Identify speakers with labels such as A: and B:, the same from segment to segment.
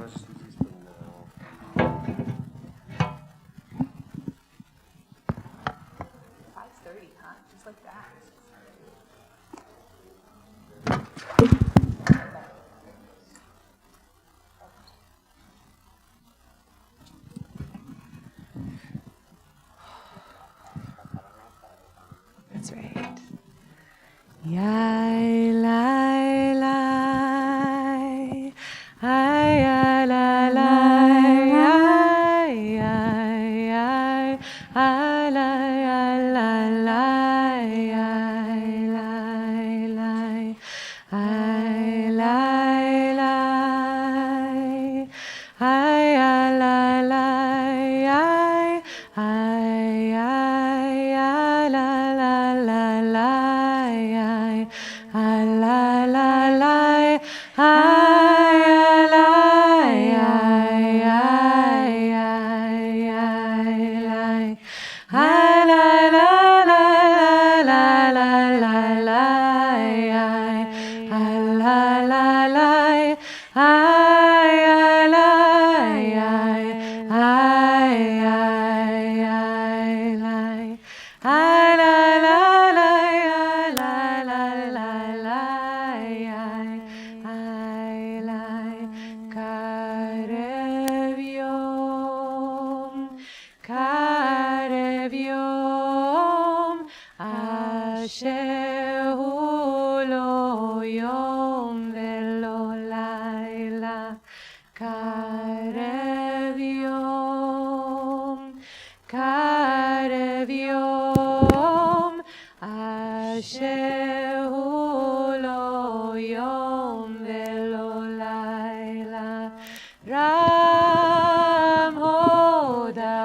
A: 5:30, huh? Just like that. That's right. Yai lai lai, ai ai la lai, ai ai ai, ai lai ai la lai, ai lai lai, ai lai lai, ai ai la lai, ai ai ai ai la la la lai, ai ai la la lai, ai ai lai, ai ai ai ai lai, ai la la la la la la lai, ai ai la la lai, ai ai lai, ai ai ai ai lai, ai la la la la la la lai, ai ai lai, karev yom asher hu lo yom velo laila, karev yom asher hu lo yom velo laila, ram hoda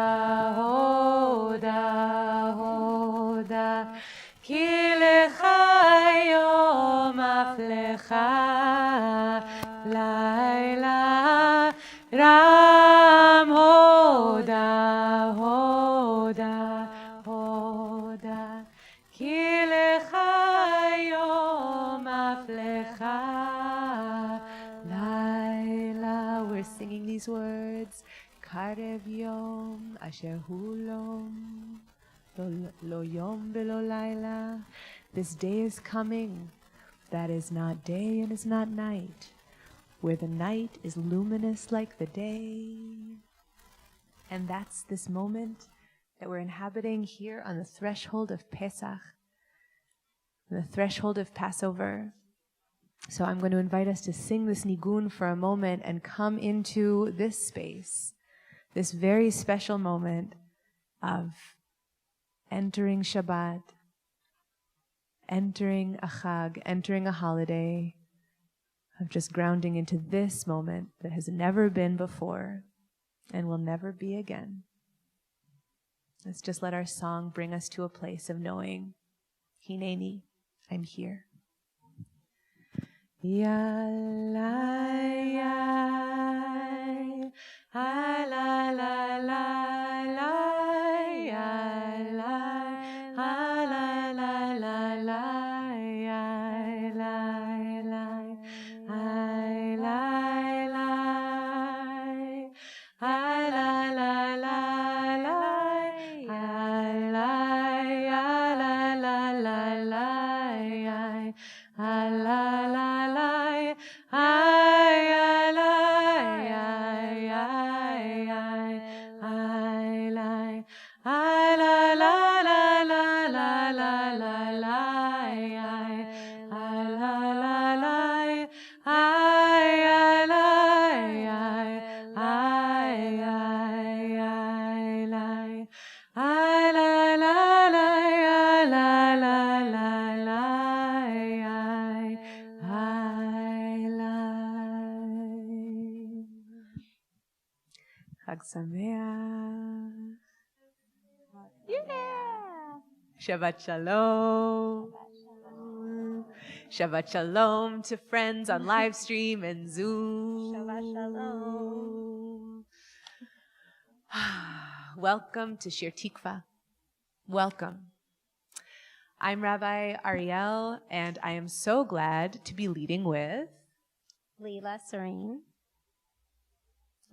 A: hoda hoda, ki lecha yom aflecha laila, ram hoda hoda hoda, ki lecha yom aflecha laila. We're singing these words. Karev yom asher hu lo yom velo laila. This day is coming that is not day and is not night, where the night is luminous like the day. And that's this moment that we're inhabiting here on the threshold of Pesach, the threshold of Passover. So I'm going to invite us to sing this nigun for a moment and come into this space, this very special moment of entering Shabbat, entering a Chag, entering a holiday, of just grounding into this moment that has never been before and will never be again. Let's just let our song bring us to a place of knowing, Hineni, I'm here. Ya la ya, la la la la la, ya la la la la la, ya la la, I la la, I la la la la, I la la la la la, I la la la, I Chag Sameach. Yeah. Shabbat Shalom. Shabbat Shalom to friends on live stream and Zoom.
B: Shabbat Shalom.
A: Welcome to Shir Tikva. Welcome. I'm Rabbi Ariel, and I am so glad to be leading with
B: Leela Serene.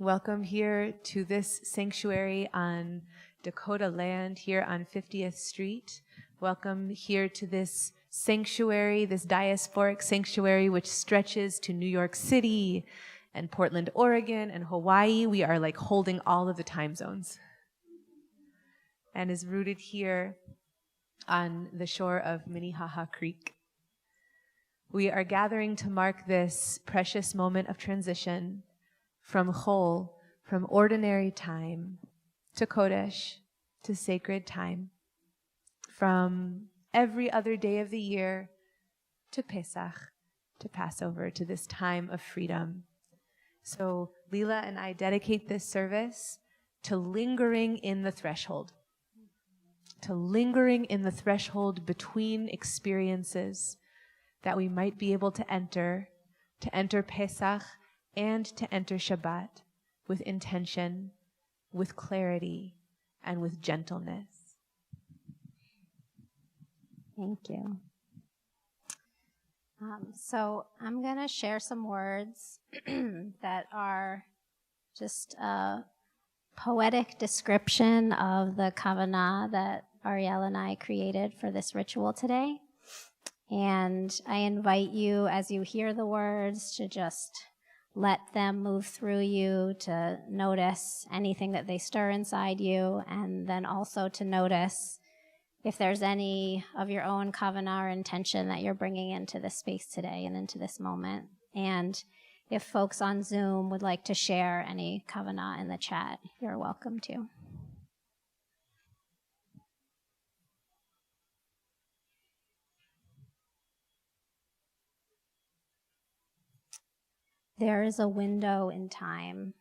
A: Welcome here to this sanctuary on Dakota land here on 50th Street. Welcome here to this sanctuary, this diasporic sanctuary, which stretches to New York City and Portland, Oregon, and Hawaii. We are like holding all of the time zones and is rooted here on the shore of Minnehaha Creek. We are gathering to mark this precious moment of transition from Chol, from ordinary time, to Kodesh, to sacred time, from every other day of the year to Pesach, to Passover, to this time of freedom. So Lila and I dedicate this service to lingering in the threshold, between experiences that we might be able to enter Pesach and to enter Shabbat with intention, with clarity, and with gentleness.
B: Thank you. So I'm going to share some words that are just a poetic description of the kavanah that Ariel and I created for this ritual today. And I invite you, as you hear the words, to just let them move through you, to notice anything that they stir inside you, and then also to notice if there's any of your own kavanah or intention that you're bringing into this space today and into this moment. And if folks on Zoom would like to share any kavanah in the chat, you're welcome to. There is a window in time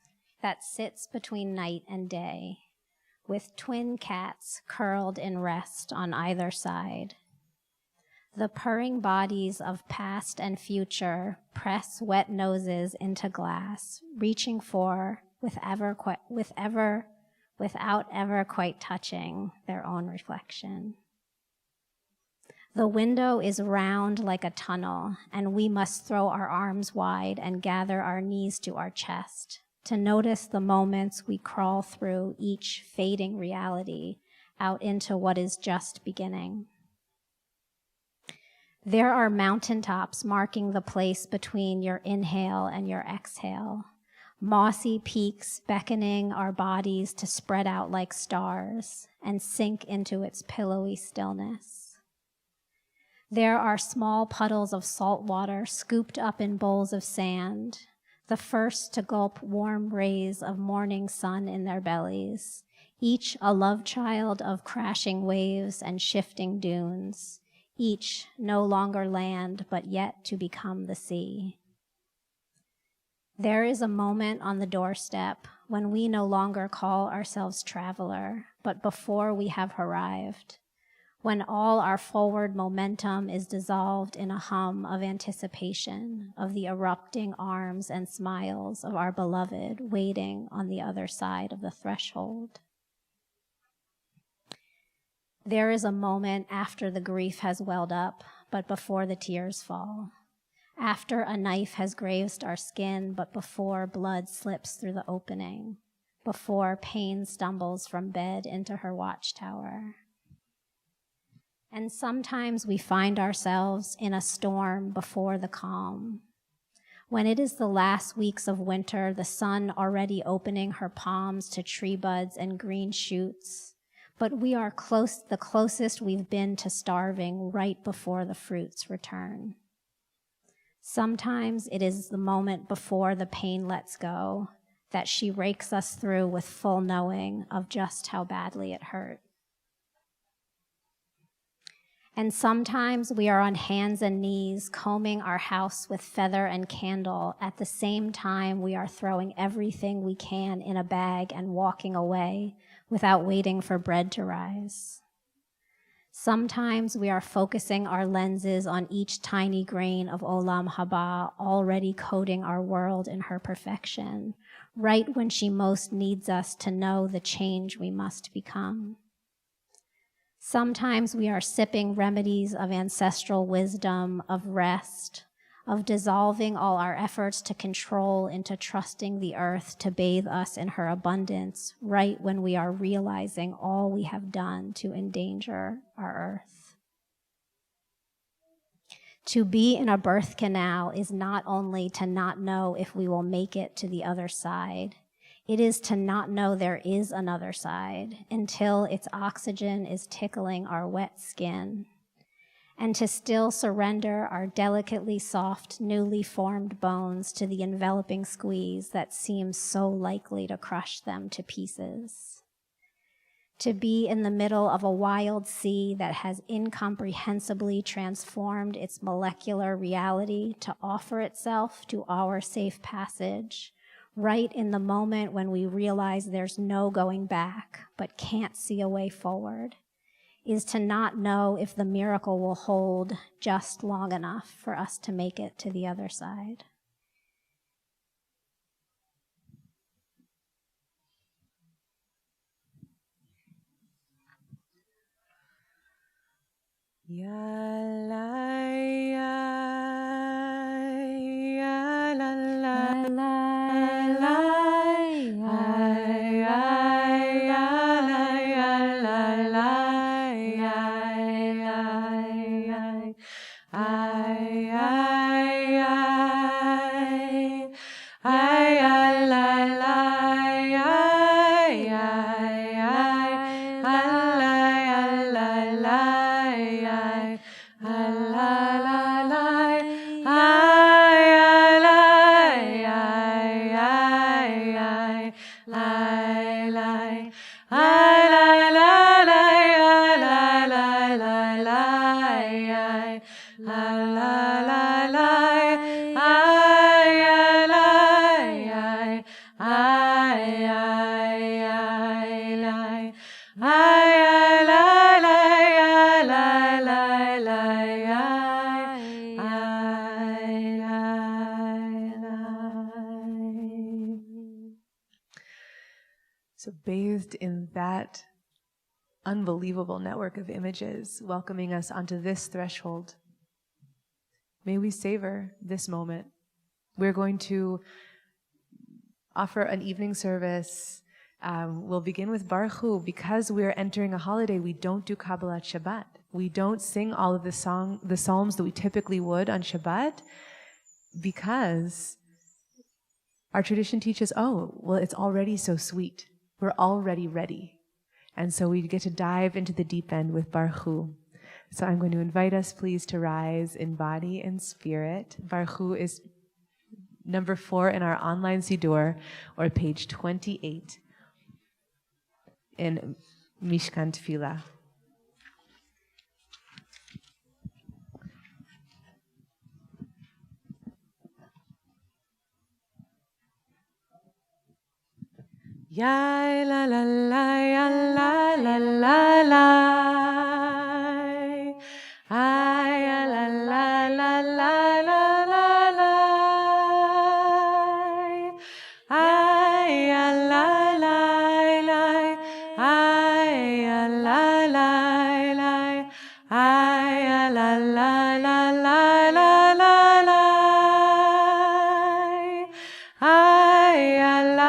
B: that sits between night and day, with twin cats curled in rest on either side. The purring bodies of past and future press wet noses into glass, reaching for, without ever quite touching, their own reflection. The window is round like a tunnel, and we must throw our arms wide and gather our knees to our chest to notice the moments we crawl through each fading reality out into what is just beginning. There are mountaintops marking the place between your inhale and your exhale, mossy peaks beckoning our bodies to spread out like stars and sink into its pillowy stillness. There are small puddles of salt water scooped up in bowls of sand, the first to gulp warm rays of morning sun in their bellies, each a love child of crashing waves and shifting dunes, each no longer land but yet to become the sea. There is a moment on the doorstep when we no longer call ourselves traveler, but before we have arrived, when all our forward momentum is dissolved in a hum of anticipation of the erupting arms and smiles of our beloved waiting on the other side of the threshold. There is a moment after the grief has welled up, but before the tears fall. After a knife has grazed our skin, but before blood slips through the opening. Before pain stumbles from bed into her watchtower. And sometimes we find ourselves in a storm before the calm. When it is the last weeks of winter, the sun already opening her palms to tree buds and green shoots, but we are the closest we've been to starving right before the fruits return. Sometimes it is the moment before the pain lets go that she rakes us through with full knowing of just how badly it hurt. And sometimes we are on hands and knees combing our house with feather and candle at the same time we are throwing everything we can in a bag and walking away without waiting for bread to rise. Sometimes we are focusing our lenses on each tiny grain of Olam Haba already coating our world in her perfection, right when she most needs us to know the change we must become. Sometimes we are sipping remedies of ancestral wisdom, of rest, of dissolving all our efforts to control into trusting the earth to bathe us in her abundance right when we are realizing all we have done to endanger our earth. To be in a birth canal is not only to not know if we will make it to the other side, it is to not know there is another side until its oxygen is tickling our wet skin, and to still surrender our delicately soft, newly formed bones to the enveloping squeeze that seems so likely to crush them to pieces. To be in the middle of a wild sea that has incomprehensibly transformed its molecular reality to offer itself to our safe passage, right in the moment when we realize there's no going back but can't see a way forward, is to not know if the miracle will hold just long enough for us to make it to the other side.
A: Ya la ya, ya la la la la, So bathed in that unbelievable network of images welcoming us onto this threshold, may we savor this moment. We're going to offer an evening service. We'll begin with Baruch Hu. Because we're entering a holiday, we don't do Kabbalat Shabbat. We don't sing all of the psalms that we typically would on Shabbat, because our tradition teaches, it's already so sweet. We're already ready. And so we get to dive into the deep end with Baruch Hu. So I'm going to invite us, please, to rise in body and spirit. Baruch Hu is number 4 in our online Siddur, or page 28 in Mishkan Tefillah. Ya la la la ya la la la la, ay ya la la la la la la la, ay ya la la la, ay ya la la la, ay ya la la la la la la, ay ya la.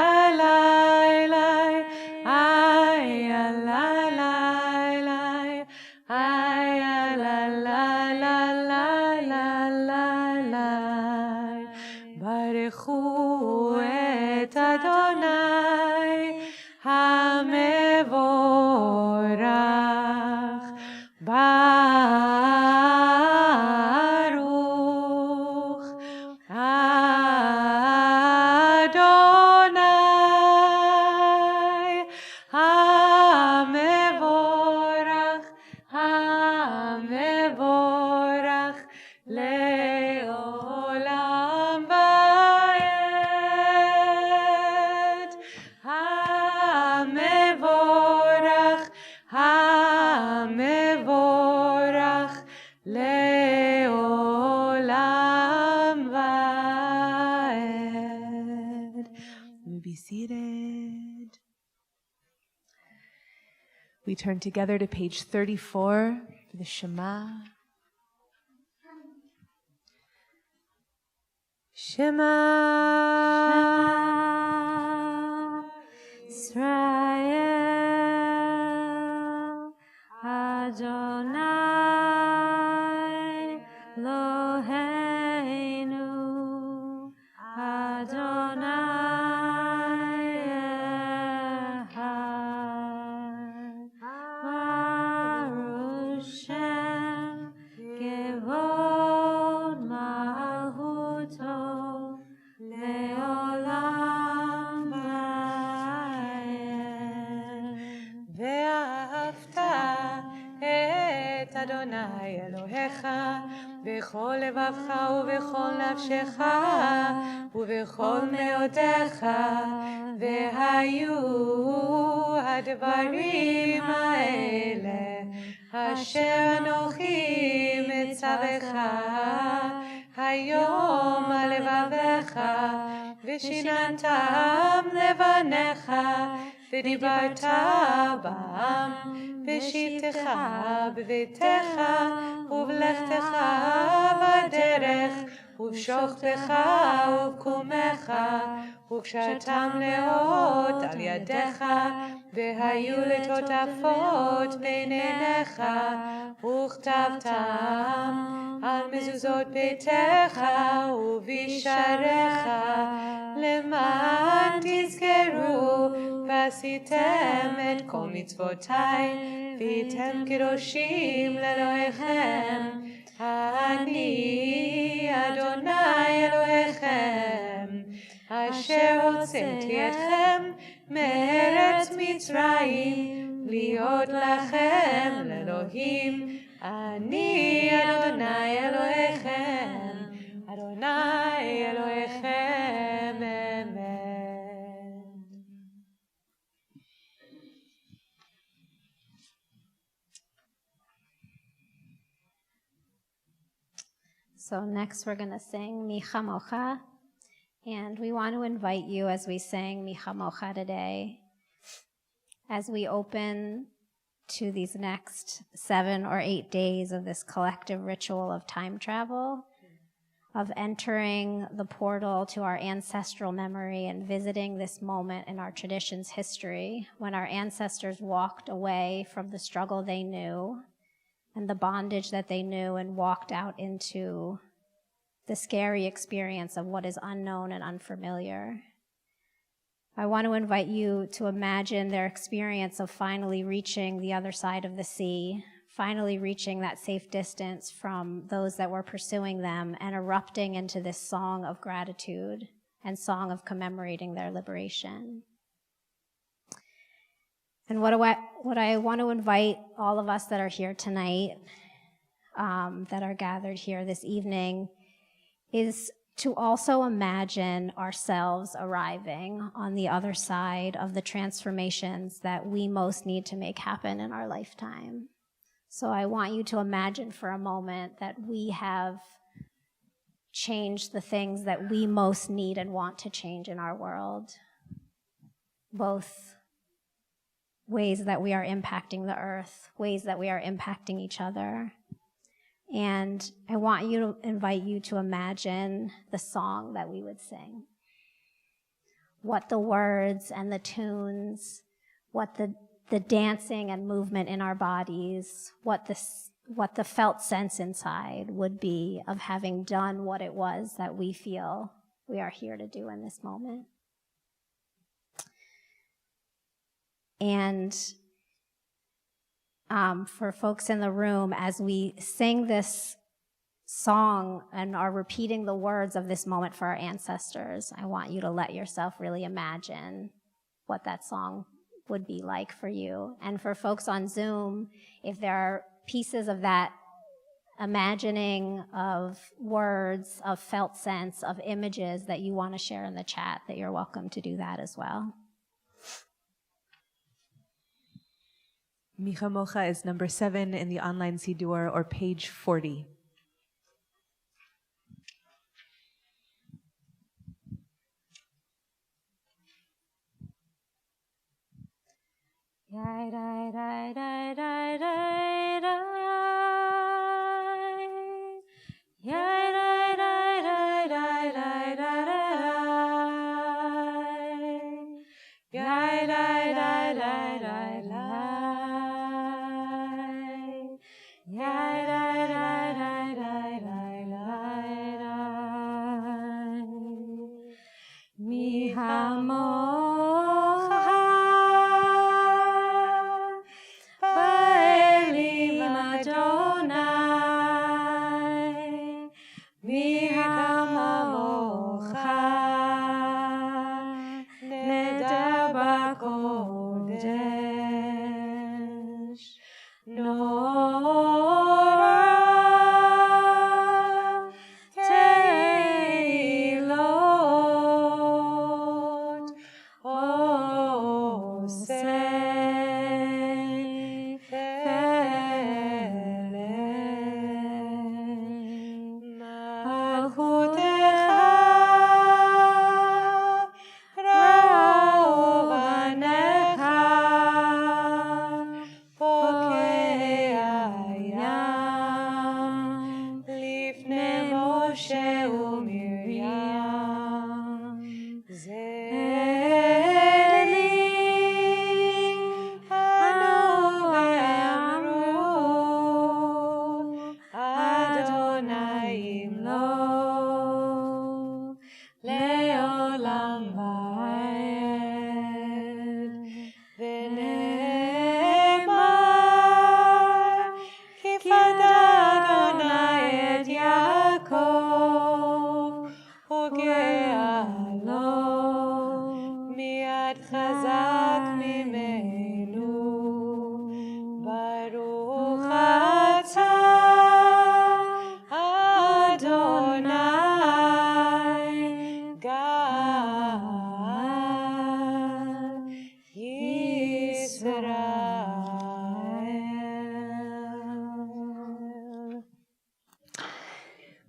A: We turn together to page 34 for the Shema. Shema
B: Israel Adonai Eloheinu Adonai Echad Baruch Shem Kevod Malchuto Leolam Va'ed
A: ואהבת את אדוני אלוהיך בכל לבבך ובכל נפשך ובכל מאודך והיו הדברים האלה אשר אנוכי מצווך היום על לבביך ושיננתם לבניך ודיברת בם בשבתך בביתך ובלכתך בדרך ובשוכבך ובקומך וקשרתם לאות על ידיך והיו לטוטפות בין עיניך וכתבתם על מזוזות ביתך ובשעריך למען תזכרו ועשיתם את כל מצוותיי והייתם קדושים לאלוהיכם אני אדוני אלוהיכם אשר הוצאתי אתכם מארץ מצרים להיות לכם לאלוהים אני אדוני אלוהיכם אדוני אלוהיכם אמן.
B: So next we're going to sing Mi Chamocha, and we want to invite you as we sing Mi Chamocha today, as we open to these next 7 or 8 days of this collective ritual of time travel, of entering the portal to our ancestral memory and visiting this moment in our tradition's history when our ancestors walked away from the struggle they knew and the bondage that they knew and walked out into the scary experience of what is unknown and unfamiliar. I want to invite you to imagine their experience of finally reaching the other side of the sea, finally reaching that safe distance from those that were pursuing them and erupting into this song of gratitude and song of commemorating their liberation. And what I want to invite all of us that are here tonight, that are gathered here this evening, is to also imagine ourselves arriving on the other side of the transformations that we most need to make happen in our lifetime. So I want you to imagine for a moment that we have changed the things that we most need and want to change in our world, both ways that we are impacting the earth, ways that we are impacting each other. And I want you to invite you to imagine the song that we would sing. What the words and the tunes, what the dancing and movement in our bodies, what the felt sense inside would be of having done what it was that we feel we are here to do in this moment. And for folks in the room, as we sing this song and are repeating the words of this moment for our ancestors, I want you to let yourself really imagine what that song would be like for you. And for folks on Zoom, if there are pieces of that imagining of words, of felt sense, of images that you want to share in the chat, that you're welcome to do that as well.
A: Mi Chamocha is number 7 in the online Siddur, or page 40.
B: Yai dai dai dai dai dai dai. Yai dai dai dai dai dai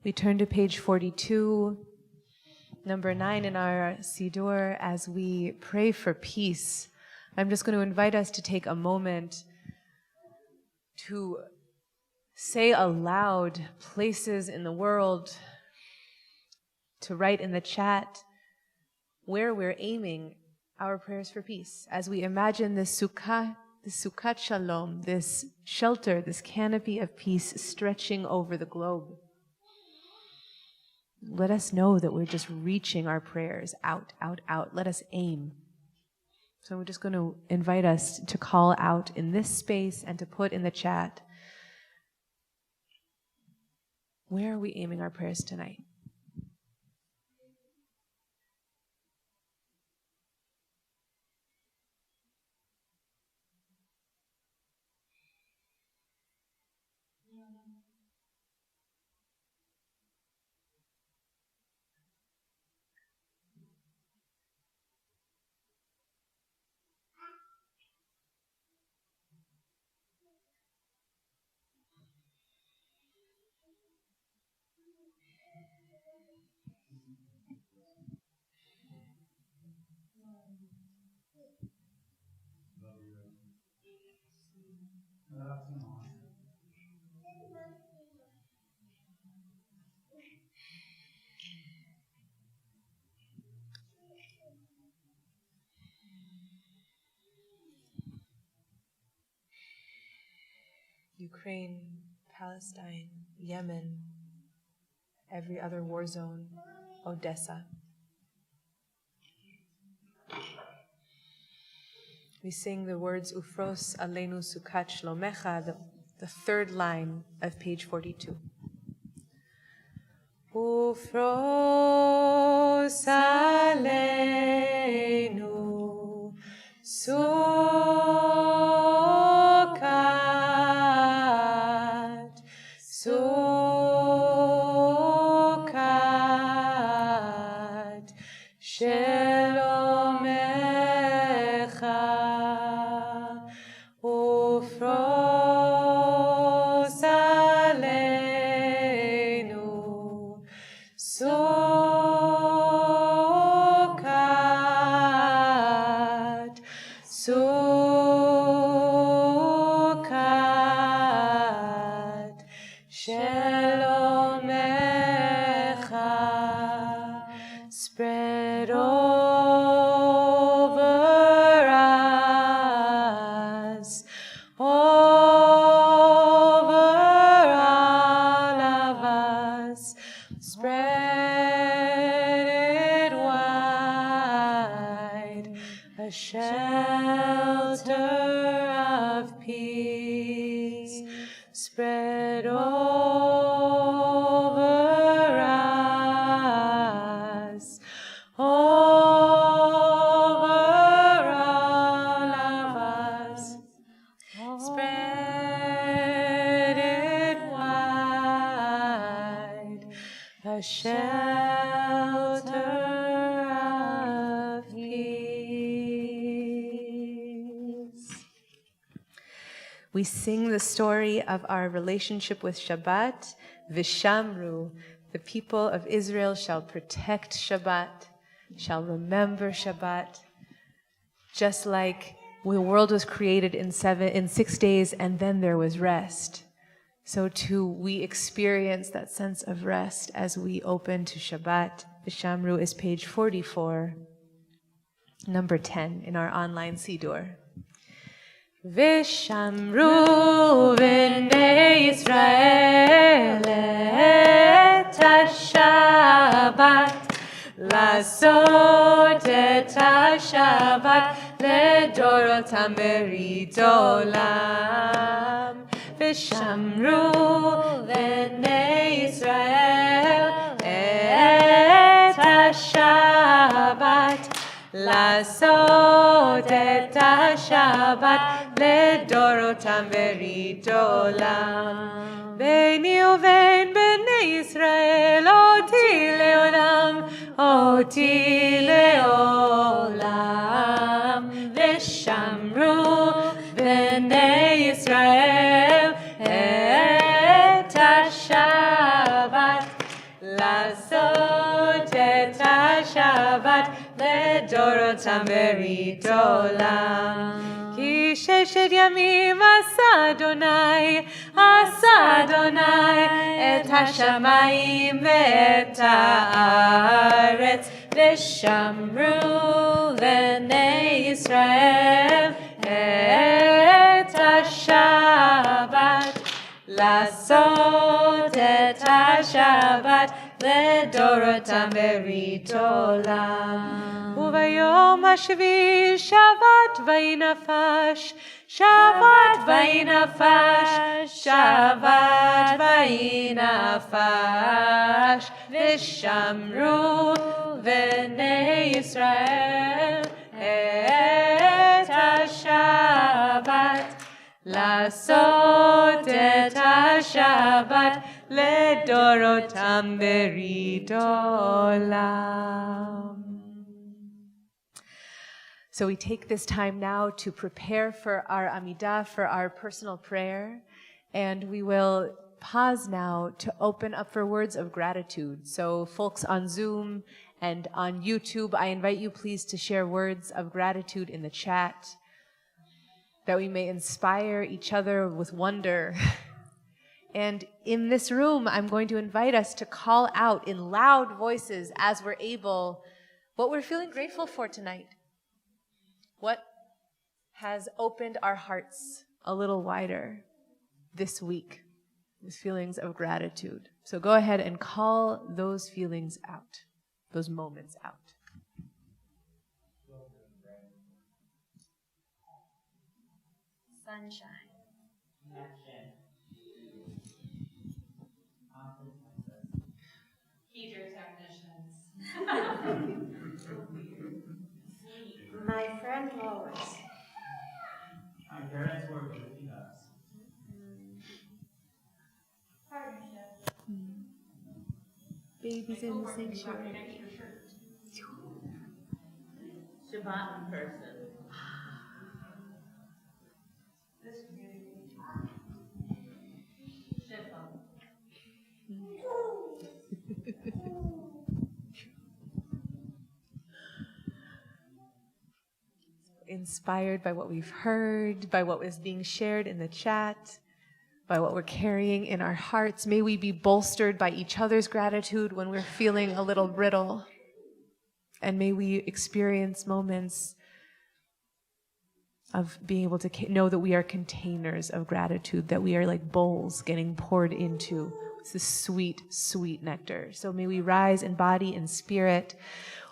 A: We turn to page 42, number 9 in our Siddur, as we pray for peace. I'm just going to invite us to take a moment to say aloud places in the world, to write in the chat where we're aiming our prayers for peace. As we imagine this sukkah shalom, this shelter, this canopy of peace stretching over the globe. Let us know that we're just reaching our prayers out, out, out. Let us aim. So we're just going to invite us to call out in this space and to put in the chat, where are we aiming our prayers tonight? Ukraine, Palestine, Yemen, every other war zone, Odessa. We sing the words Ufros Aleinu Sukat Shlomecha, the third line of page 42. Ufros Aleinu Sukat, Sukat, Shelomecha, Ufros Aleinu Sukat, Sukat, Shelomecha. Spread, O Lord, your wings, spread, O a shelter of peace spread over us, over all of us. Spread it wide, a shelter of peace. We sing the story of our relationship with Shabbat, Vishamru. The people of Israel shall protect Shabbat, shall remember Shabbat, just like the world was created in 6 days and then there was rest. So too we experience that sense of rest as we open to Shabbat. Vishamru is page 44, number 10 in our online Siddur. Vishamru v'nei Yisrael et ha-Shabbat, לעשות את השבת לדורותם ברית עולם. ושמרו בני ישראל את השבת, לעשות את השבת לדורותם ברית עולם. ביני ובין בני ישראל אותי לעולם, אותי לעולם. ושמרו בני ישראל את השבת, לעשות את השבת לדורותם ברית עולם. כי 6 ימים עשה אדוני את השמיים ואת הארץ, ושמרו בני ישראל את השבת, לעשות את השבת לדורותם ברית עולם. וביום השביעי שבת וינפש, שבת וינפש, שבת וינפש, ושמרו בני ישראל את השבת, לעשות את השבת לדורותם ברית עולם. So we take this time now to prepare for our Amidah, for our personal prayer, and we will pause now to open up for words of gratitude. So folks on Zoom and on YouTube, I invite you please to share words of gratitude in the chat, that we may inspire each other with wonder. And in this room, I'm going to invite us to call out in loud voices as we're able what we're feeling grateful for tonight. What has opened our hearts a little wider this week with feelings of gratitude. So go ahead and call those feelings out, those moments out.
B: Sunshine.
C: Heater technicians.
B: My friend Lois.
D: My parents were with us.
C: Partnership.
A: Babies in the sanctuary.
E: Shabbat in person.
C: This community. Shitful.
A: Inspired by what we've heard, by what was being shared in the chat, by what we're carrying in our hearts. May we be bolstered by each other's gratitude when we're feeling a little brittle. And may we experience moments of being able to know that we are containers of gratitude, that we are like bowls getting poured into this sweet, sweet nectar. So may we rise in body and spirit.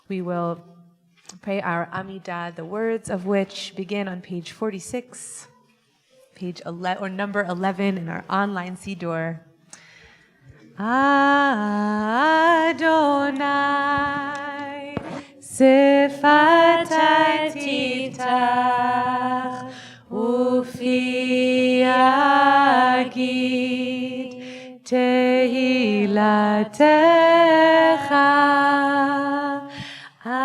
A: We will Pray our Amidah, the words of which begin on page 46, page 11, or number 11 in our online Siddur. Adonai, Sifatai Tiftach, Ufi Yagid, Tehilatecha. Adonai,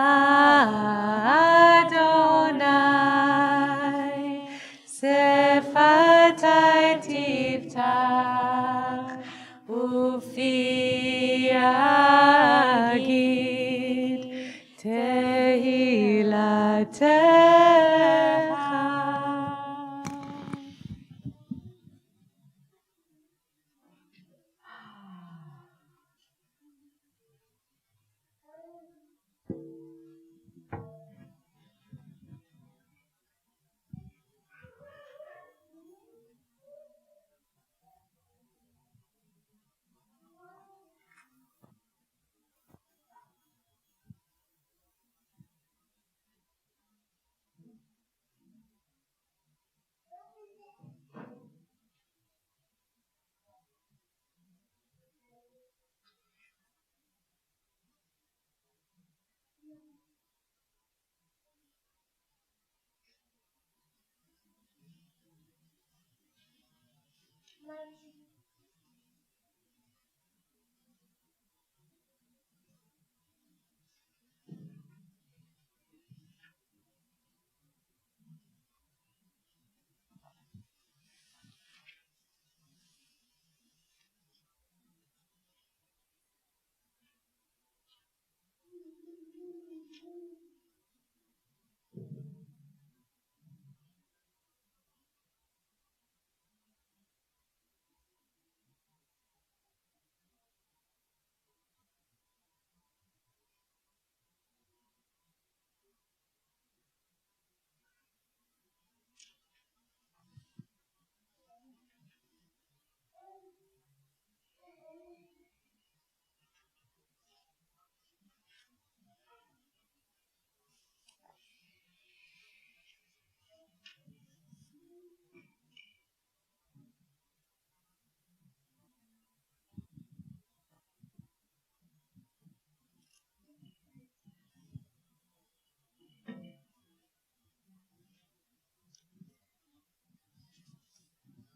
A: Sifatai Tiftach, Ufi Yagid, Tehilatecha.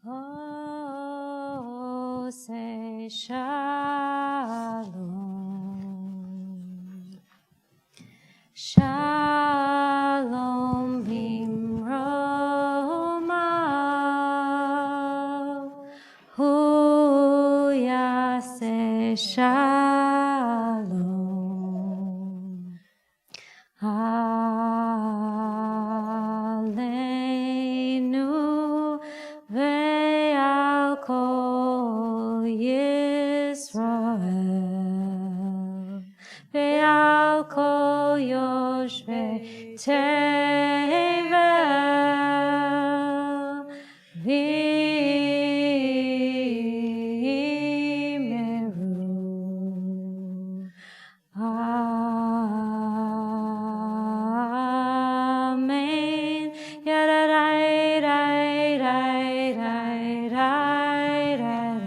B: Oh, say shalom. Shalom bimroma. Hu yaseh shalom. Aleinu ve'al kol Yisrael ve'al kol yoshvei tevel v'yimeru. Amen. Yadadai, dai, dai, dai, dai, dai, dai.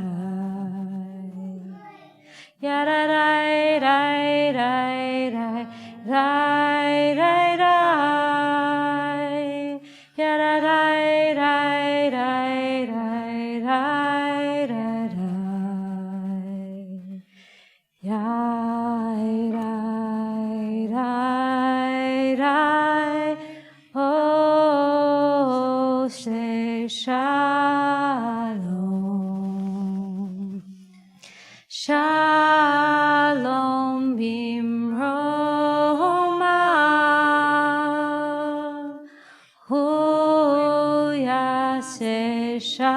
B: Yadadai, dai, dai, dai, dai, dai, dai. Yadadai, dai, dai, dai, dai, dai, dai. Yai, dai, dai, dai. Oh, say shalom. Shalom bimroma. Hu yaseh shalom.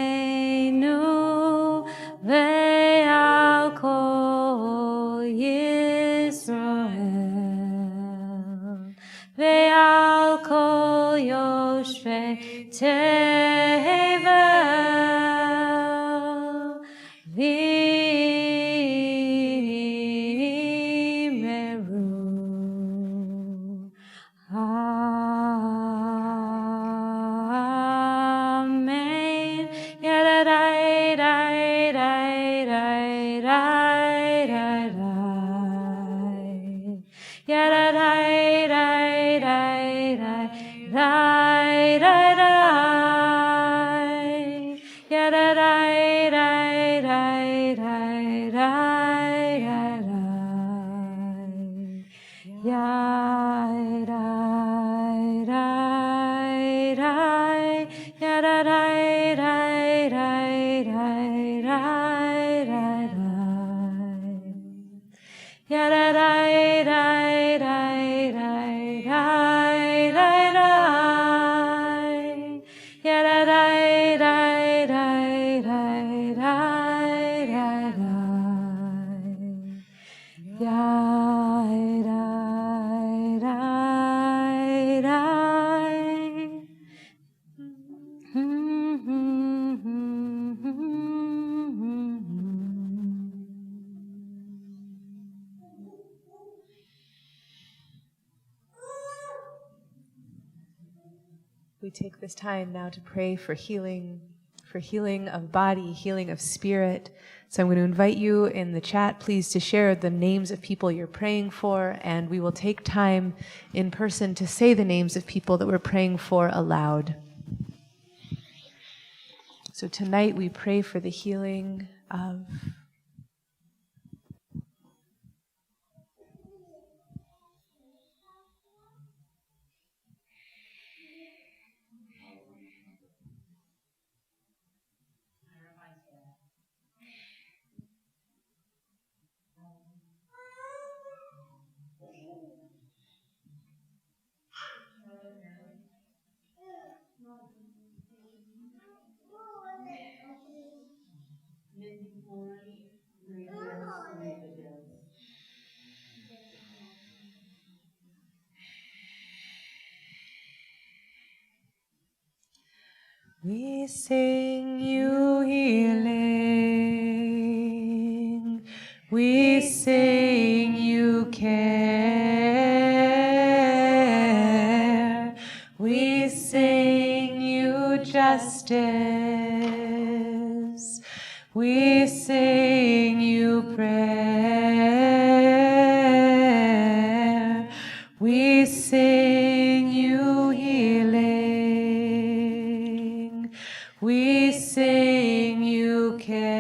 B: Aleinu ve'al kol Yisrael ve'al kol yoshvei tevel
A: We take this time now to pray for healing of body, healing of spirit. So I'm going to invite you in the chat, please, to share the names of people you're praying for, and we will take time in person to say the names of people that we're praying for aloud. So tonight we pray for the healing of we sing you healing, we sing you care, we sing you justice, we sing you prayer, we sing you healing, we sing you care,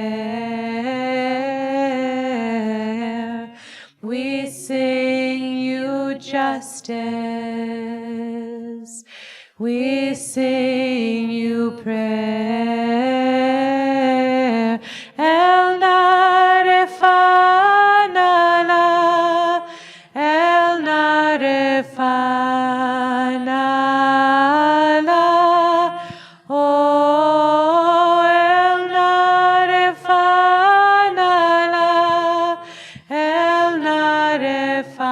A: we sing you justice, we sing you prayer. El Narefanala, El Narefanala, oh, El Narefanala, El Narefanala,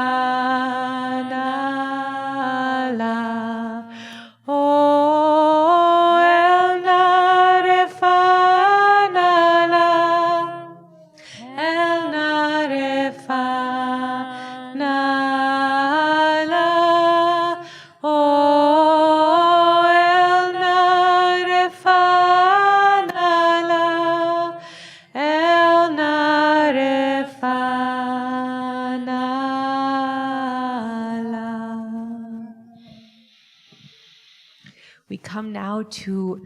A: oh, El Narefanala, El Narefanala, oh, El Narefanala, El Narefanala. We come now to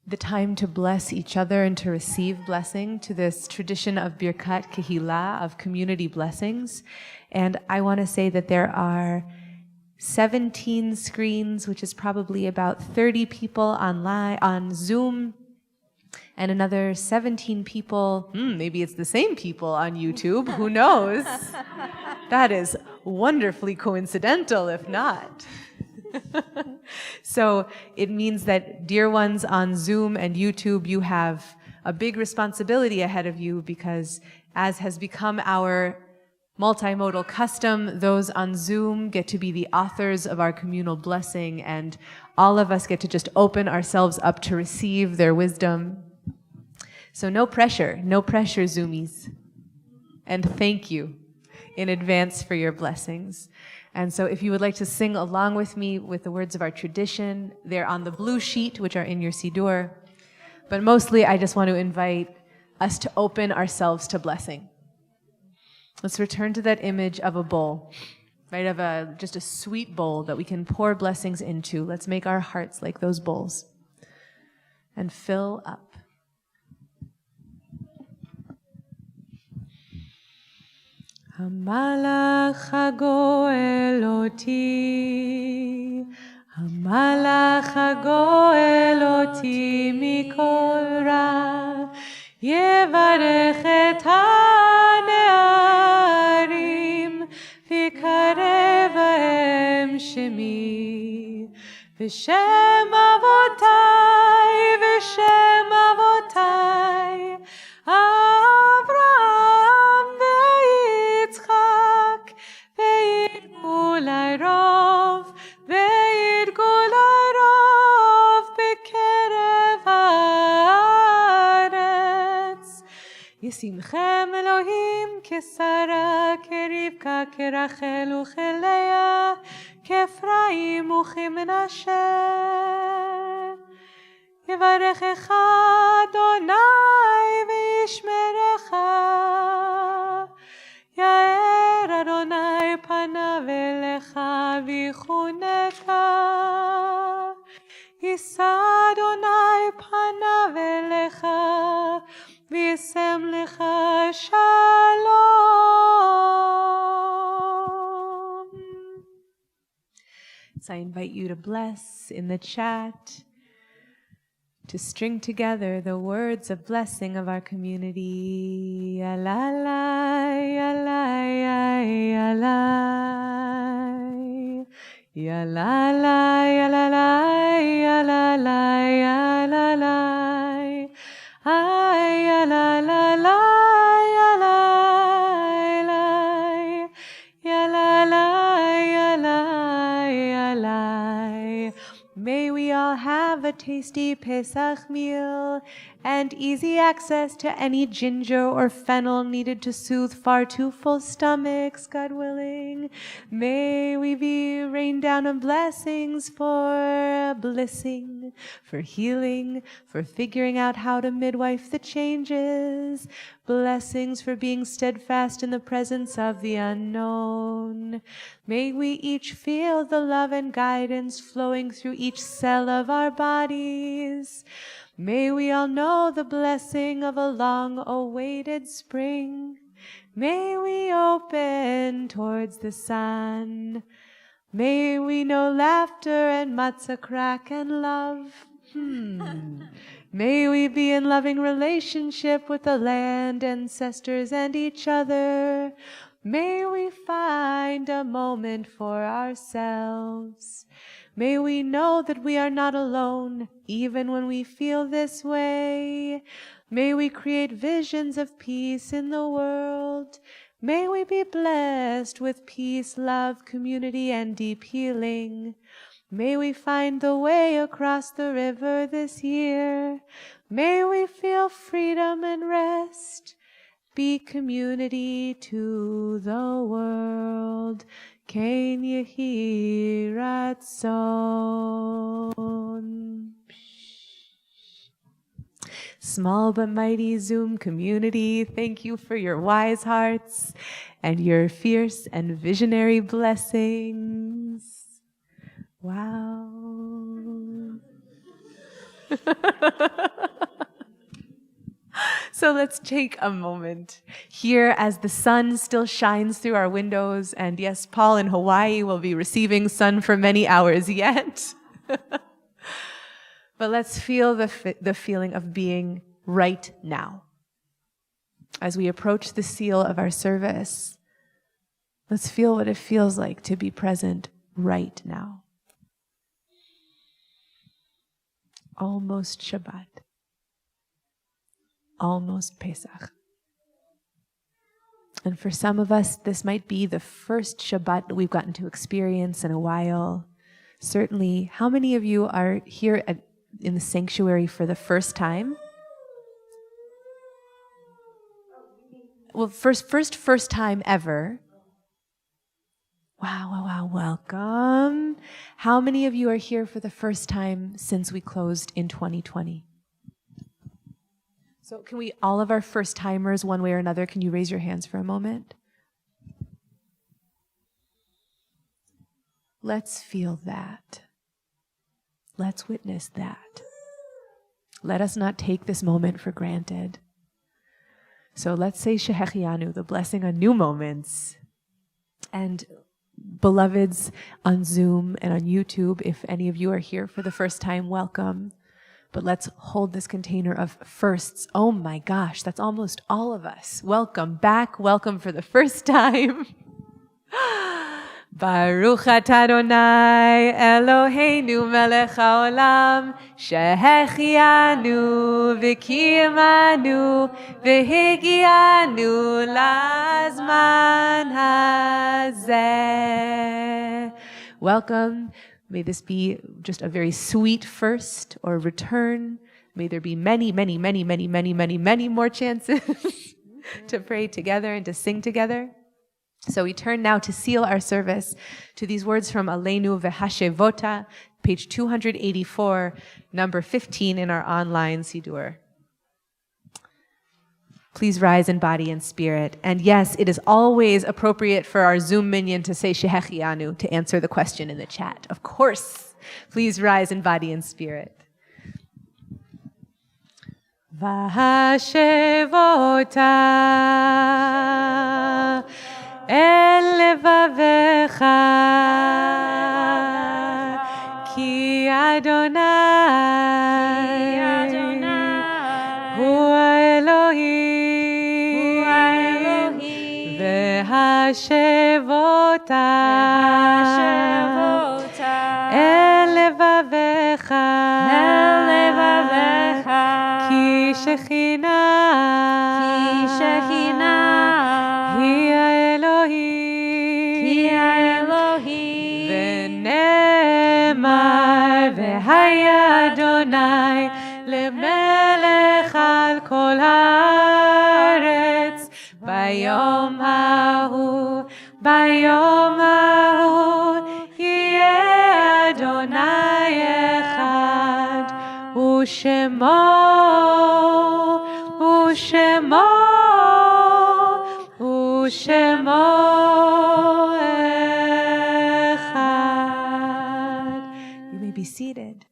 A: the time to bless each other and to receive blessing, to this tradition of Birkat Kehillah, of community blessings. And I want to say that there are 17 screens, which is probably about 30 people online on Zoom, and another 17 people, maybe it's the same people on YouTube, who knows? That is wonderfully coincidental, if not. So it means that, dear ones on Zoom and YouTube, you have a big responsibility ahead of you, because as has become our multimodal custom, those on Zoom get to be the authors of our communal blessing, and all of us get to just open ourselves up to receive their wisdom. So no pressure, Zoomies. And thank you in advance for your blessings. And so if you would like to sing along with me with the words of our tradition, they're on the blue sheet, which are in your Siddur. But mostly, I just want to invite us to open ourselves to blessing. Let's return to that image of a bowl, right? Of just a sweet bowl that we can pour blessings into. Let's make our hearts like those bowls and fill up. Hamalach hagoel oti, Hamalach hagoel oti mikol ra, Yevarech et hanearim, v'karev haem shemi, v'shem avotai, v'shem avotai, Avraham ve'Yitzchak, ve'yidgulai rov, ve'yidgulai rov, b'kerev haaretz. Yisimchem Elohim kesara, kerivka, kerachel uchelea, kefraim uchimenashe. Yevarechecha Adonai v'yishmerecha, Yair Adonai panav elecha v'yichuneka, Yisa Adonai panav elecha v'yisem lecha shalom. So I invite you to bless in the chat, to string together the words of blessing of our community. Yalalai, yalalai, yalalai. Yalalai, yalalai, yalalai, yalalai. Ay, yalalai, yalalai, yalalai, yalalai, yalalai. May we all have a tasty Pesach meal and easy access to any ginger or fennel needed to soothe far too full stomachs, God willing. May we be rained down on blessings for blissing, for healing, for figuring out how to midwife the changes, blessings for being steadfast in the presence of the unknown. May we each feel the love and guidance flowing through each cell of our bodies. May we all know the blessing of a long-awaited spring. May we open towards the sun. May we know laughter and matzah crack and love. May we be in loving relationship with the land, ancestors, and each other. May we find a moment for ourselves. May we know that we are not alone, even when we feel this way. May we create visions of peace in the world. May we be blessed with peace, love, community, and deep healing. May we find the way across the river this year. May we feel freedom and rest. Be community to the world. Ken yehi ratzon. Small but mighty Zoom community, thank you for your wise hearts and your fierce and visionary blessings. Wow. So let's take a moment here as the sun still shines through our windows. And yes, Paul in Hawaii will be receiving sun for many hours yet. But let's feel the feeling of being right now. As we approach the seal of our service, let's feel what it feels like to be present right now. Almost Shabbat. Almost Pesach. And for some of us, this might be the first Shabbat that we've gotten to experience in a while. Certainly, how many of you are here in the sanctuary for the first time? Well, first time ever. Wow, welcome. How many of you are here for the first time since we closed in 2020? So can we, all of our first timers, one way or another, can you raise your hands for a moment? Let's feel that. Let's witness that. Let us not take this moment for granted. So let's say Shehechianu, the blessing on new moments. And beloveds on Zoom and on YouTube, if any of you are here for the first time, welcome. But let's hold this container of firsts. Oh my gosh, that's almost all of us. Welcome back. Welcome for the first time. Baruch atah Adonai Eloheinu melech haolam shehechianu v'kiyamanu v'higianu lazman hazeh. Welcome. May this be just a very sweet first or return. May there be many, many, many, many, many, many, many more chances to pray together and to sing together. So we turn now to seal our service to these words from Aleinu V'Hashevota, page 284, number 15 in our online Siddur. Please rise in body and spirit. And yes, it is always appropriate for our Zoom minion to say Shehechianu to answer the question in the chat. Of course, please rise in body and spirit. V'Hashevota El levavecha ki Adonai hu Elohim v'hashevota el levavecha ki Shekhinah hi Elohim v'nemar v'haya Adonai lemelech al kol haaretz bayom hahu yeh Adonai echad u'shemo echad. You may be seated.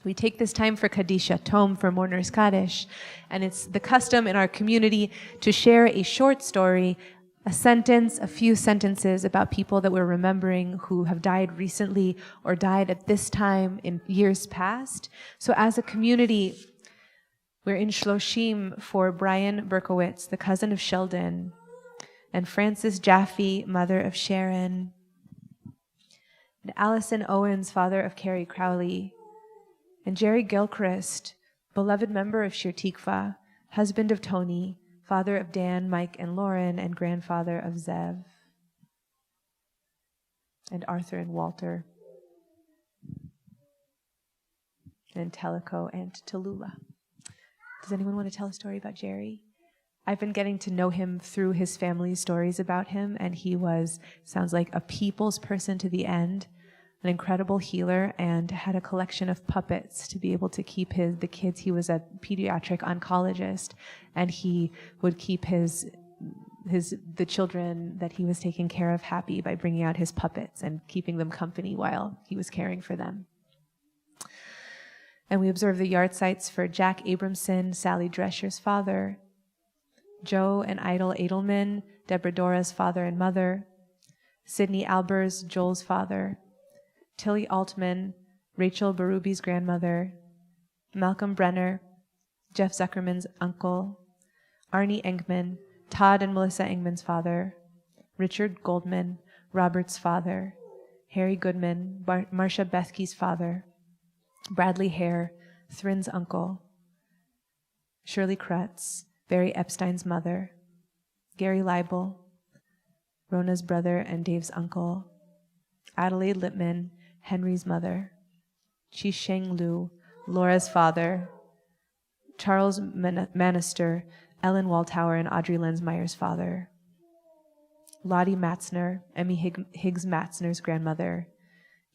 A: We take this time for Kadisha Tom, for Mourners Kaddish, and it's the custom in our community to share a short story, a sentence, a few sentences about people that we're remembering who have died recently or died at this time in years past. So as a community, we're in Shloshim for Brian Berkowitz, the cousin of Sheldon, and Frances Jaffe, mother of Sharon, and Allison Owens, father of Carrie Crowley, and Jerry Gilchrist, beloved member of Shir Tikva, husband of Tony, father of Dan, Mike, and Lauren, and grandfather of Zev, and Arthur and Walter, and Teleko and Tallulah. Does anyone want to tell a story about Jerry? I've been getting to know him through his family's stories about him, and he sounds like a people's person to the end, an incredible healer, and had a collection of puppets to be able to keep the kids. He was a pediatric oncologist, and he would keep the children that he was taking care of happy by bringing out his puppets and keeping them company while he was caring for them. And we observe the yard sites for Jack Abramson, Sally Drescher's father, Joe and Idle Edelman, Deborah Dora's father and mother, Sidney Albers, Joel's father, Tilly Altman, Rachel Barubi's grandmother, Malcolm Brenner, Jeff Zuckerman's uncle, Arnie Engman, Todd and Melissa Engman's father, Richard Goldman, Robert's father, Harry Goodman, Marcia Bethke's father, Bradley Hare, Thrin's uncle, Shirley Krutz, Barry Epstein's mother, Gary Leibel, Rona's brother and Dave's uncle, Adelaide Lippman, Henry's mother, Chi Sheng Lu, Laura's father, Charles Manister, Ellen Waltauer and Audrey Lensmeyer's father, Lottie Matzner, Emmy Higgs Matzner's grandmother,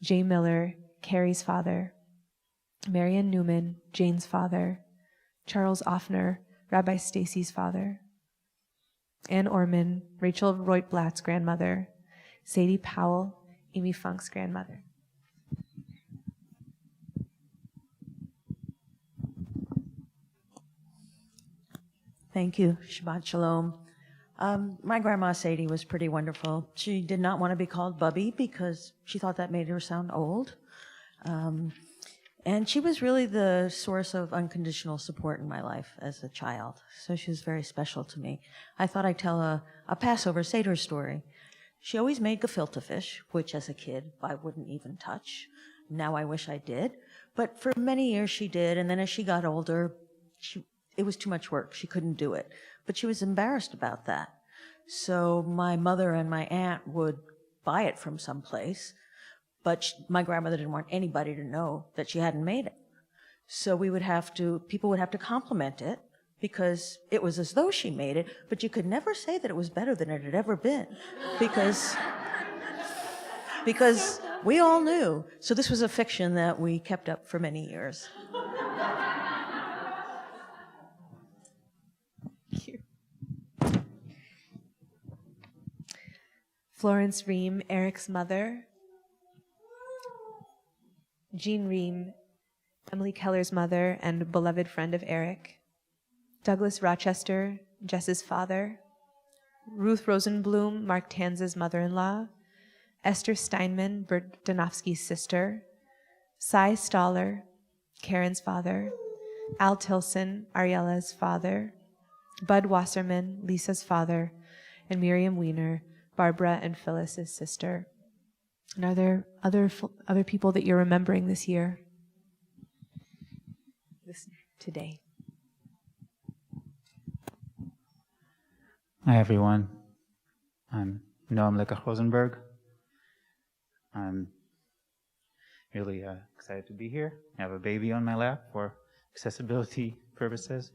A: Jay Miller, Carrie's father, Marian Newman, Jane's father, Charles Offner, Rabbi Stacy's father, Ann Orman, Rachel Reutblatt's grandmother, Sadie Powell, Amy Funk's grandmother.
F: Thank you. Shabbat Shalom. My grandma Sadie was pretty wonderful. She did not want to be called Bubby because she thought that made her sound old. And she was really the source of unconditional support in my life as a child. So she was very special to me. I thought I'd tell a Passover Seder story. She always made gefilte fish, which as a kid I wouldn't even touch. Now I wish I did. But for many years she did, and then as she got older, it was too much work. She couldn't do it. But she was embarrassed about that. So my mother and my aunt would buy it from someplace, but my grandmother didn't want anybody to know that she hadn't made it. So people would have to compliment it because it was as though she made it, but you could never say that it was better than it had ever been because we all knew. So this was a fiction that we kept up for many years.
A: Florence Ream, Eric's mother. Jean Ream, Emily Keller's mother and beloved friend of Eric. Douglas Rochester, Jess's father. Ruth Rosenblum, Mark Tanza's mother-in-law. Esther Steinman, Bert Donofsky's sister. Cy Stoller, Karen's father. Al Tilson, Ariella's father. Bud Wasserman, Lisa's father. And Miriam Weiner, Barbara and Phyllis's sister. And are there other people that you're remembering this year? Today?
D: Hi, everyone. I'm Noam Lekach Rosenberg. I'm really excited to be here. I have a baby on my lap for accessibility purposes.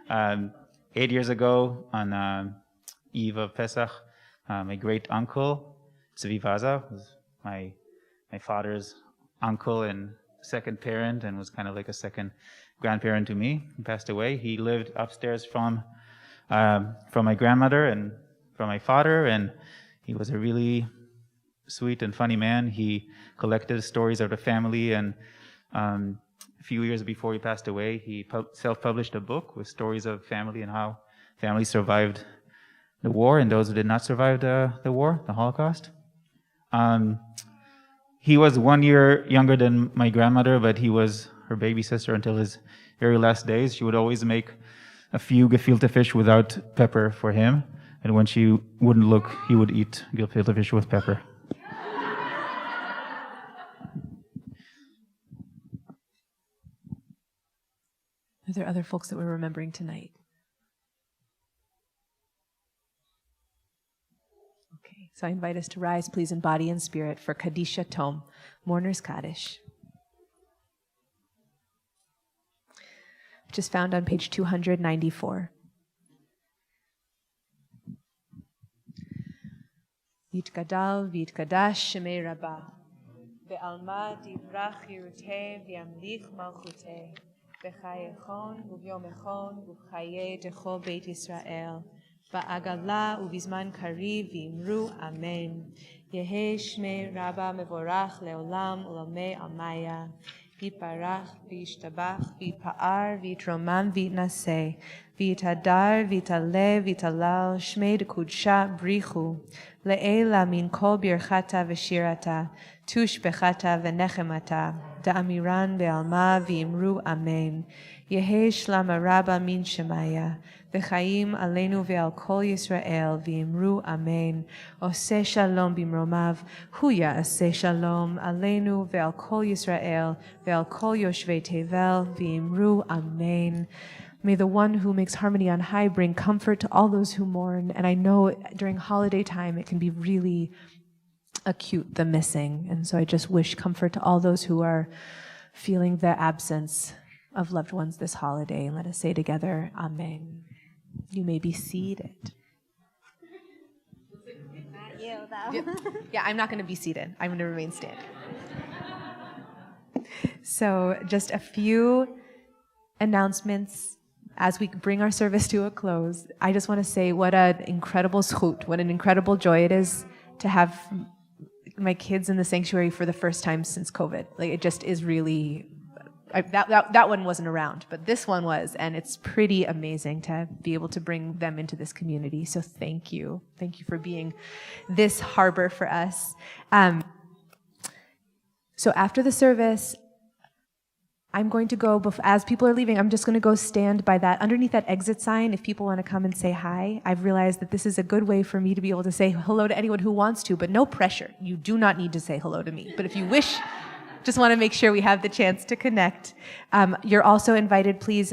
D: 8 years ago, on Eve of Pesach, my great uncle, Tzvi Vaza, was my father's uncle and second parent, and was kind of like a second grandparent to me. He passed away. He lived upstairs from my grandmother and from my father, and he was a really sweet and funny man. He collected stories of the family, and a few years before he passed away, he self-published a book with stories of family and how family survived the war and those who did not survive the war, the Holocaust. He was 1 year younger than my grandmother, but he was her baby sister until his very last days. She would always make a few gefilte fish without pepper for him, and when she wouldn't look, he would eat gefilte fish with pepper.
A: Are there other folks that we're remembering tonight? Okay, so I invite us to rise, please, in body and spirit for Kadisha Tom, Mourner's Kaddish, which is found on page 294. Yitgadal v'yitkadash shemei Rabbah, be'alma divrach yiruteh v'yamlich malchuteh, b'chayechon u'vyomechon u'chaye decho Beit Yisrael, ba'agala u'bizman kariv v'imru amen. Yehe shmei Rabbah mevorach leolam u'lamei amaya. Yiparach v'yishtabach v'yipa'ar v'yitromam v'yitnaseh v'yitadar v'yitaleh v'yitalal shmei dekudsha brichu le'ela min kol birchata v'shirata tush bechata v'nechemata da'amiran be'alma v'imru amen. Yehe shlama Rabbah min shemaya v'chaim aleinu ve'al kol Yisrael v'imru amen. Oseh shalom bimromav huya aseh shalom aleinu ve'al kol Yisrael ve'al kol yoshvei tevel v'imru amen. May the one who makes harmony on high bring comfort to all those who mourn. And I know during holiday time it can be really acute, the missing. And so I just wish comfort to all those who are feeling the absence of loved ones this holiday. And let us say together, Amen. You may be seated.
B: Not you, though.
A: Yeah, I'm not going to be seated. I'm going to remain standing. So just a few announcements as we bring our service to a close. I just want to say what an incredible zchut, what an incredible joy it is to have my kids in the sanctuary for the first time since COVID. Like, it just is really that one wasn't around, but this one was, and it's pretty amazing to be able to bring them into this community. So thank you for being this harbor for us. So after the service, I'm going to go, as people are leaving, I'm just going to go stand by underneath that exit sign if people want to come and say hi. I've realized that this is a good way for me to be able to say hello to anyone who wants to, but no pressure. You do not need to say hello to me. But if you wish, just want to make sure we have the chance to connect. You're also invited, please,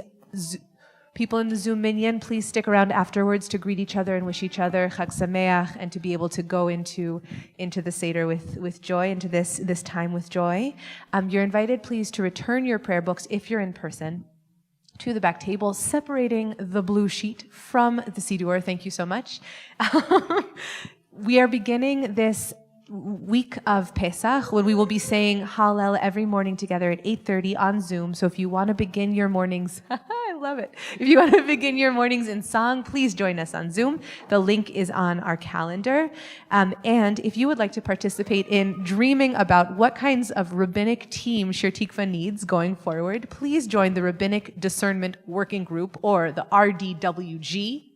A: people in the Zoom minion, please stick around afterwards to greet each other and wish each other Chag Sameach, and to be able to go into the Seder with joy, into this time with joy. You're invited, please, to return your prayer books, if you're in person, to the back table, separating the blue sheet from the Siddur. Thank you so much. We are beginning this week of Pesach, when we will be saying Hallel every morning together at 8:30 on Zoom. So if you want to begin your mornings, I love it. If you want to begin your mornings in song, please join us on Zoom. The link is on our calendar. And if you would like to participate in dreaming about what kinds of rabbinic team Shir Tikva needs going forward, please join the Rabbinic Discernment Working Group, or the RDWG.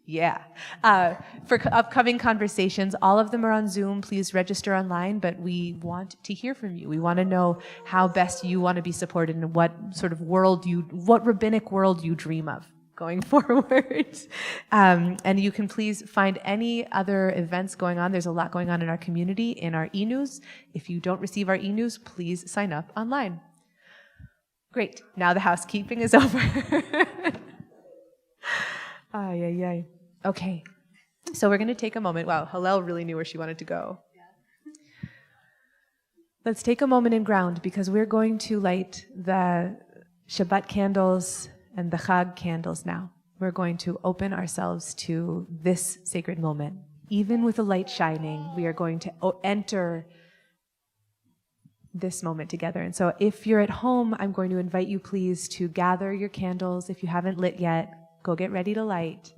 A: Yeah. For upcoming conversations, all of them are on Zoom. Please register online, but we want to hear from you. We want to know how best you want to be supported and what sort of what rabbinic world you dream of going forward. And you can please find any other events going on. There's a lot going on in our community, in our e-news. If you don't receive our e-news, please sign up online. Great. Now the housekeeping is over. Ay, ay, ay. Okay, so we're going to take a moment. Wow, Hillel really knew where she wanted to go. Let's take a moment and ground, because we're going to light the Shabbat candles and the Chag candles now. We're going to open ourselves to this sacred moment. Even with the light shining, we are going to enter this moment together. And so if you're at home, I'm going to invite you, please, to gather your candles. If you haven't lit yet, go get ready to light.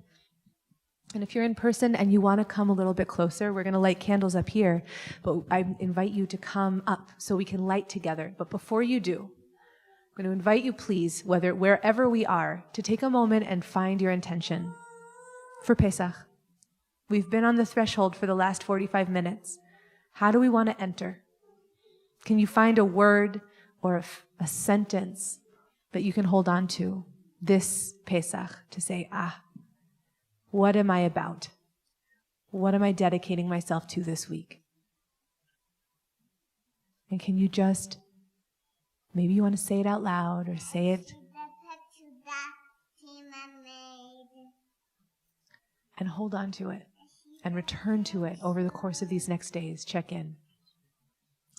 A: And if you're in person and you want to come a little bit closer, we're going to light candles up here, but I invite you to come up so we can light together. But before you do, I'm going to invite you, please, wherever we are, to take a moment and find your intention for Pesach. We've been on the threshold for the last 45 minutes. How do we want to enter? Can you find a word or a sentence that you can hold on to this Pesach to say, what am I about? What am I dedicating myself to this week? And can you just, maybe you want to say it out loud or say it, and hold on to it and return to it over the course of these next days. Check in.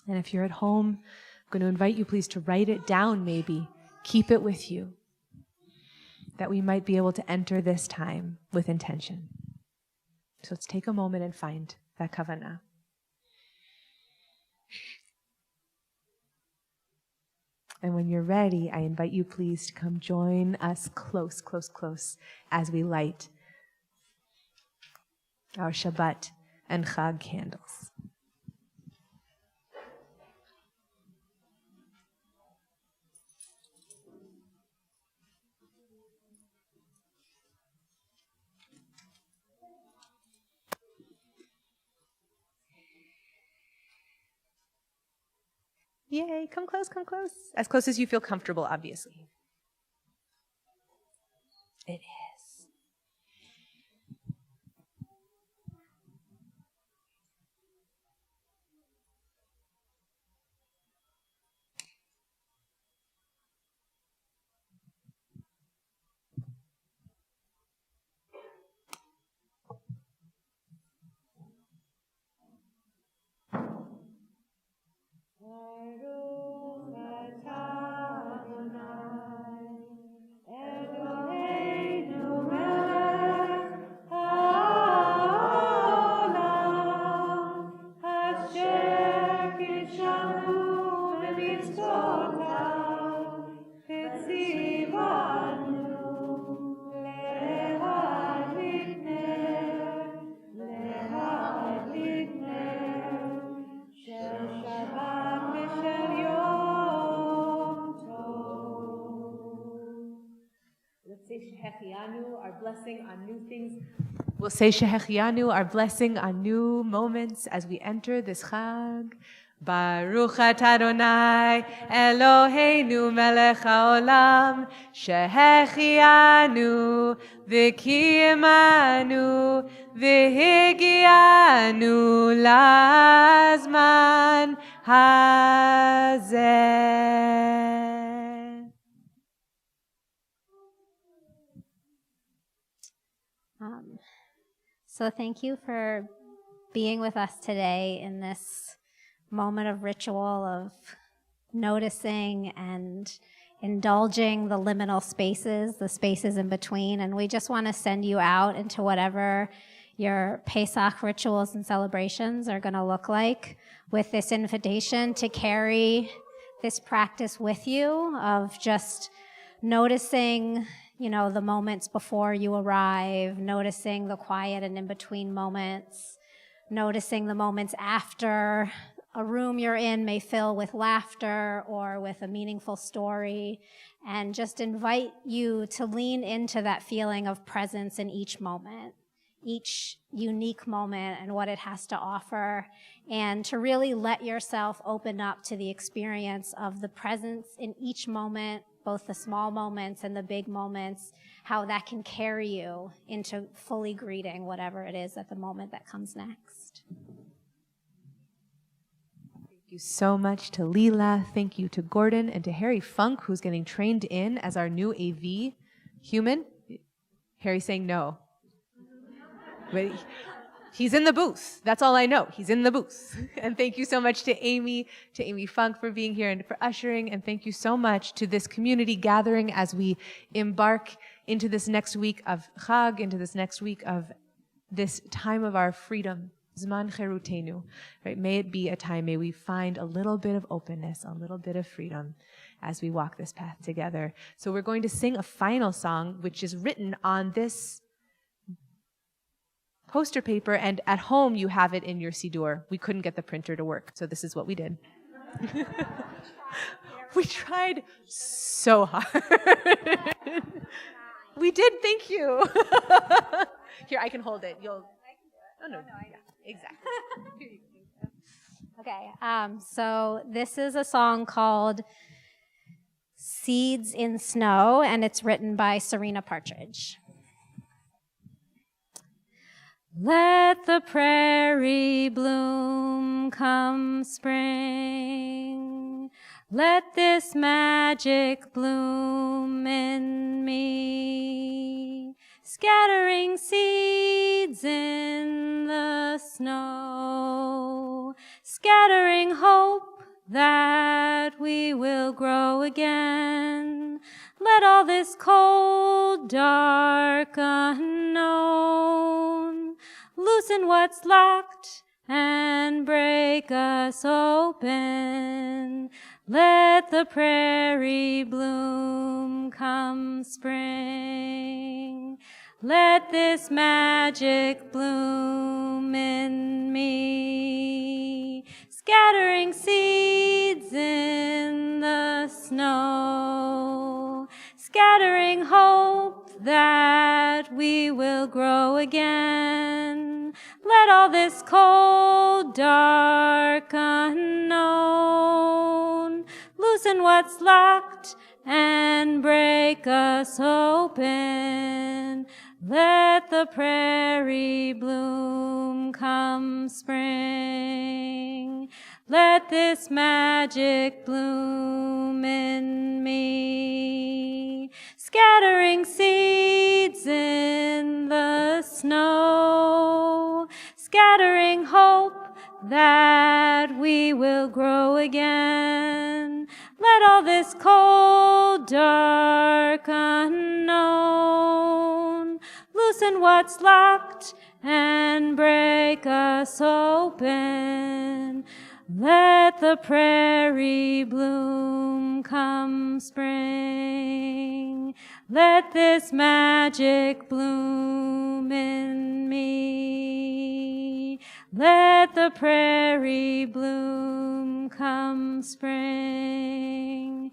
A: And if you're at home, I'm going to invite you, please, to write it down maybe. Keep it with you, that we might be able to enter this time with intention. So let's take a moment and find that kavanah. And when you're ready, I invite you, please, to come join us close, close, close as we light our Shabbat and Chag candles. Yay, come close, come close. As close as you feel comfortable, obviously. It is. Shehechianu, our blessing on new things. We'll say Shehechianu, our blessing on new moments as we enter this Chag. Baruch atah Adonai Eloheinu melech haolam shehechianu v'kiyamanu v'higianu lazman hazeh.
B: So thank you for being with us today in this moment of ritual, of noticing and indulging the liminal spaces, the spaces in between. And we just want to send you out into whatever your Pesach rituals and celebrations are going to look like, with this invitation to carry this practice with you of just noticing, the moments before you arrive, noticing the quiet and in-between moments, noticing the moments after a room you're in may fill with laughter or with a meaningful story, and just invite you to lean into that feeling of presence in each moment, each unique moment and what it has to offer, and to really let yourself open up to the experience of the presence in each moment, both the small moments and the big moments, how that can carry you into fully greeting whatever it is at the moment that comes next.
A: Thank you so much to Leela. Thank you to Gordon and to Harry Funk, who's getting trained in as our new AV human. Harry's saying no. But he's in the booth. That's all I know. He's in the booth. And thank you so much to Amy Funk for being here and for ushering. And thank you so much to this community gathering as we embark into this next week of Chag, into this next week of this time of our freedom. Zman Cherutenu, right? May it be a time, may we find a little bit of openness, a little bit of freedom as we walk this path together. So we're going to sing a final song, which is written on this poster paper, and at home you have it in your Siddur. We couldn't get the printer to work, so this is what we did. We tried so hard. We did, thank you. Here, I can hold it. You'll... Oh, no. Yeah, exactly.
B: Okay, so this is a song called Seeds in Snow, and it's written by Serena Partridge. Let the prairie bloom come spring. Let this magic bloom in me, scattering seeds in the snow, scattering hope that we will grow again. Let all this cold, dark unknown loosen what's locked and break us open. Let the prairie bloom come spring. Let this magic bloom in me, scattering seeds in the snow, scattering hope that we will grow again. Let all this cold, dark unknown loosen what's locked and break us open. Let the prairie bloom come spring. Let this magic bloom in me, scattering seeds in the snow, scattering hope that we will grow again. Let all this cold, dark unknown loosen what's locked and break us open. Let the prairie bloom come spring. Let this magic bloom in me. Let the prairie bloom come spring.